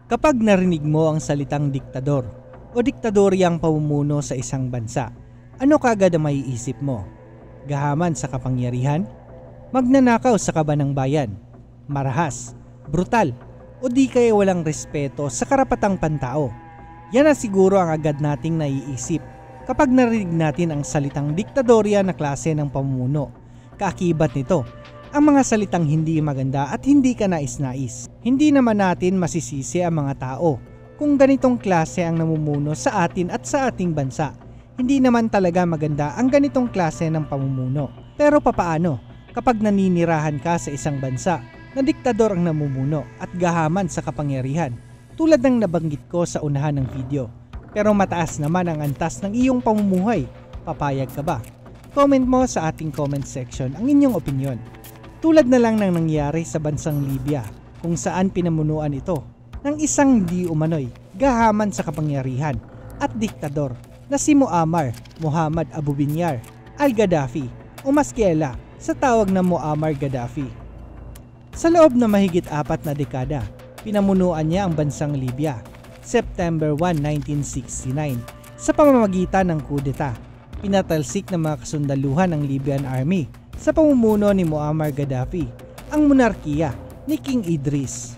Kapag narinig mo ang salitang diktador o diktadoryang pamumuno sa isang bansa, ano kaagad ang maiisip mo? Gahaman sa kapangyarihan? Magnanakaw sa kaban ng bayan? Marahas? Brutal? O di kaya walang respeto sa karapatang pantao? Yan na siguro ang agad nating naiisip kapag narinig natin ang salitang diktadorya na klase ng pamumuno. Kaakibat nito, ang mga salitang hindi maganda at hindi ka nais-nais. Hindi naman natin masisisi ang mga tao kung ganitong klase ang namumuno sa atin at sa ating bansa. Hindi naman talaga maganda ang ganitong klase ng pamumuno. Pero papaano kapag naninirahan ka sa isang bansa na diktador ang namumuno at gahaman sa kapangyarihan, tulad ng nabanggit ko sa unahan ng video, pero mataas naman ang antas ng iyong pamumuhay? Papayag ka ba? Comment mo sa ating comment section ang inyong opinyon. Tulad na lang ng nangyari sa bansang Libya, kung saan pinamunuan ito ng isang di umano'y gahaman sa kapangyarihan at diktador na si Muammar Muhammad Abu Binyar al-Gaddafi o mas kilala sa tawag na Muammar Gaddafi. Sa loob na mahigit 4 na dekada, pinamunuan niya ang bansang Libya, September 1, 1969, sa pamamagitan ng kudeta. Pinatalsik ng mga kasundaluhan ng Libyan Army sa pamumuno ni Muammar Gaddafi ang monarkiya ni King Idris.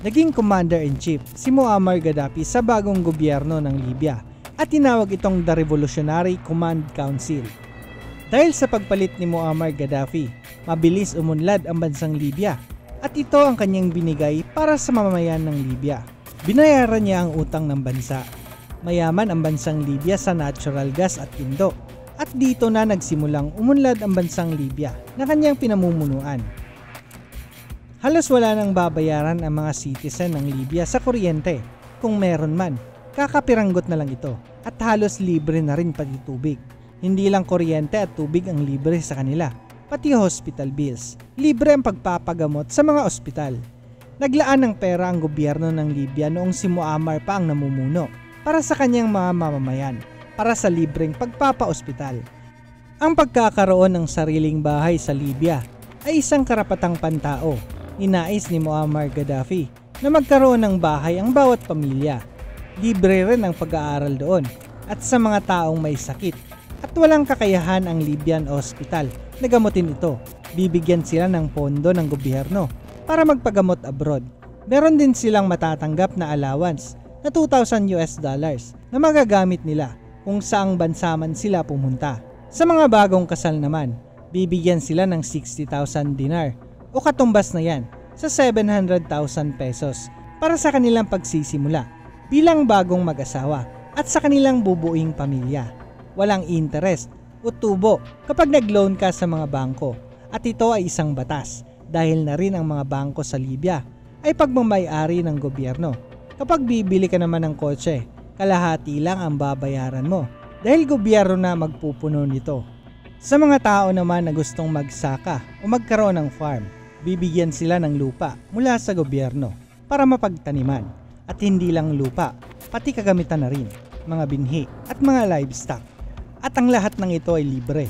Naging commander-in-chief si Muammar Gaddafi sa bagong gobyerno ng Libya at tinawag itong The Revolutionary Command Council. Dahil sa pagpalit ni Muammar Gaddafi, mabilis umunlad ang bansang Libya at ito ang kanyang binigay para sa mamamayan ng Libya. Binayaran niya ang utang ng bansa. Mayaman ang bansang Libya sa natural gas at indo. At dito na nagsimulang umunlad ang bansang Libya na kanyang pinamumunuan. Halos wala nang babayaran ang mga citizen ng Libya sa kuryente. Kung meron man, kakapiranggot na lang ito at halos libre na rin pati tubig. Hindi lang kuryente at tubig ang libre sa kanila, pati hospital bills. Libre ang pagpapagamot sa mga ospital. Naglaan ng pera ang gobyerno ng Libya noong si Muammar pa ang namumuno para sa kanyang mga mamamayan, para sa libreng pagpapa-ospital. Ang pagkakaroon ng sariling bahay sa Libya ay isang karapatang pantao. Ninais ni Muammar Gaddafi na magkaroon ng bahay ang bawat pamilya. Libre rin ang pag-aaral doon at sa mga taong may sakit at walang kakayahan ang Libyan Hospital na gamutin ito. Bibigyan sila ng pondo ng gobyerno para magpagamot abroad. Meron din silang matatanggap na allowance na $2,000 na magagamit nila kung saang bansa man sila pumunta. Sa mga bagong kasal naman, bibigyan sila ng 60,000 dinar o katumbas na yan sa 700,000 pesos para sa kanilang pagsisimula bilang bagong mag-asawa at sa kanilang bubuing pamilya. Walang interest o tubo kapag nag-loan ka sa mga bangko at ito ay isang batas dahil na rin ang mga bangko sa Libya ay pagmamay-ari ng gobyerno. Kapag bibili ka naman ng kotse, kalahati lang ang babayaran mo dahil gobyerno na magpupuno nito. Sa mga tao naman na gustong magsaka o magkaroon ng farm, bibigyan sila ng lupa mula sa gobyerno para mapagtaniman. At hindi lang lupa, pati kagamitan na rin, mga binhi at mga livestock. At ang lahat ng ito ay libre.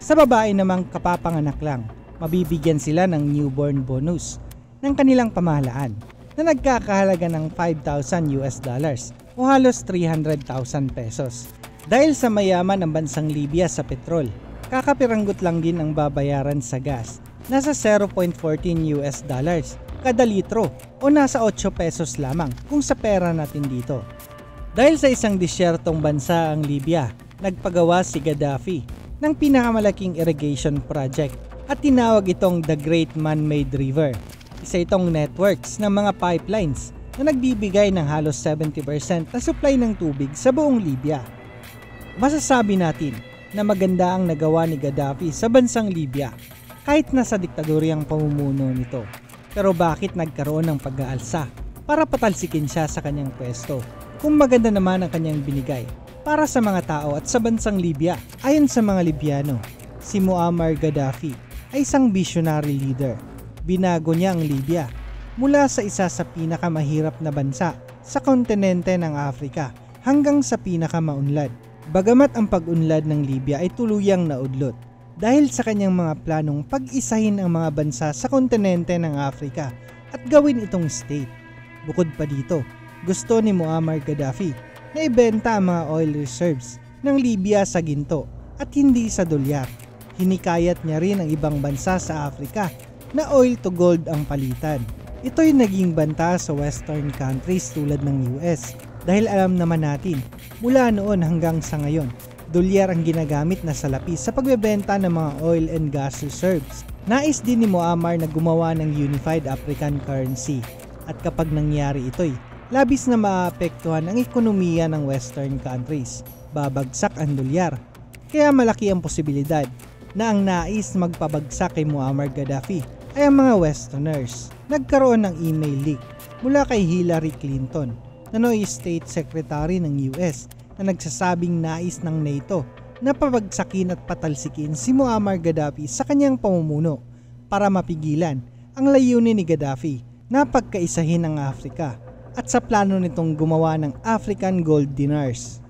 Sa babae namang kapapanganak lang, mabibigyan sila ng newborn bonus ng kanilang pamahalaan na nagkakahalaga ng $5,000 o halos 300,000 pesos. Dahil sa mayaman ang bansang Libya sa petrol, kakapiranggot lang din ang babayaran sa gas, nasa $0.14 kada litro o nasa 8 pesos lamang kung sa pera natin dito. Dahil sa isang disyertong bansa ang Libya, nagpagawa si Gaddafi ng pinakamalaking irrigation project at tinawag itong The Great Man-Made River. Isa itong networks ng mga pipelines na nagbibigay ng halos 70% na supply ng tubig sa buong Libya. Masasabi natin na maganda ang nagawa ni Gaddafi sa bansang Libya kahit nasa diktadoryang pamumuno nito. Pero bakit nagkaroon ng pag-aalsa para patalsikin siya sa kanyang pwesto kung maganda naman ang kanyang binigay para sa mga tao at sa bansang Libya? Ayon sa mga Libyano, si Muammar Gaddafi ay isang visionary leader. Binago niya ang Libya mula sa isa sa pinakamahirap na bansa sa kontinente ng Afrika hanggang sa pinakamaunlad. Bagamat ang pag-unlad ng Libya ay tuluyang naudlot dahil sa kanyang mga planong pag-isahin ang mga bansa sa kontinente ng Afrika at gawin itong state. Bukod pa dito, gusto ni Muammar Gaddafi na ibenta ang mga oil reserves ng Libya sa ginto at hindi sa dolyar. Hinikayat niya rin ang ibang bansa sa Africa na oil to gold ang palitan. Ito'y naging banta sa western countries tulad ng US dahil alam naman natin mula noon hanggang sa ngayon, dolyar ang ginagamit na salapi sa pagbebenta ng mga oil and gas reserves. Nais din ni Muammar na gumawa ng unified African currency at kapag nangyari ito'y labis na maapektuhan ang ekonomiya ng western countries. Babagsak ang dolyar. Kaya malaki ang posibilidad na ang nais magpabagsak kay Muammar Gaddafi ay ang mga westerners. Nagkaroon ng email leak mula kay Hillary Clinton na noong State Secretary ng US na nagsasabing nais ng NATO na pabagsakin at patalsikin si Muammar Gaddafi sa kanyang pamumuno para mapigilan ang layunin ni Gaddafi na pagkaisahin ang Afrika at sa plano nitong gumawa ng African Gold Dinars.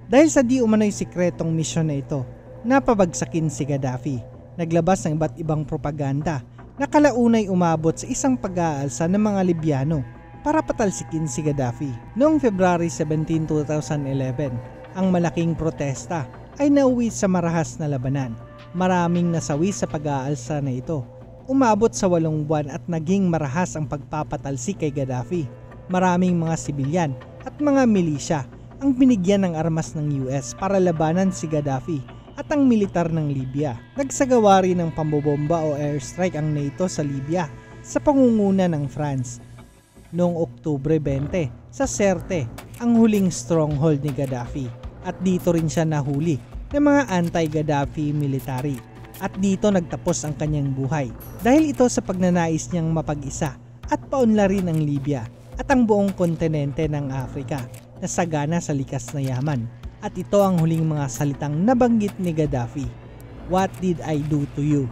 Dahil sa di umano'y sikretong misyon na ito, napabagsakin si Gaddafi. Naglabas ng iba't ibang propaganda na kalaunay umabot sa isang pag-aalsa ng mga Libyano para patalsikin si Gaddafi. Noong February 17, 2011, ang malaking protesta ay nauwi sa marahas na labanan. Maraming nasawi sa pag-aalsa na ito. Umabot sa 8 buwan at naging marahas ang pagpapatalsik kay Gaddafi. Maraming mga sibilyan at mga milisya ang binigyan ng armas ng US para labanan si Gaddafi at ang militar ng Libya. Nagsagawa rin ng pambobomba o airstrike ang NATO sa Libya sa pangunguna ng France. Noong Oktubre 20 sa Sirte, ang huling stronghold ni Gaddafi, at dito rin siya nahuli ng mga anti-Gaddafi military. At dito nagtapos ang kanyang buhay dahil ito sa pagnanais niyang mapag-isa at paunlarin ang Libya at ang buong kontinente ng Afrika na sagana sa likas na yaman. At ito ang huling mga salitang nabanggit ni Gaddafi. What did I do to you?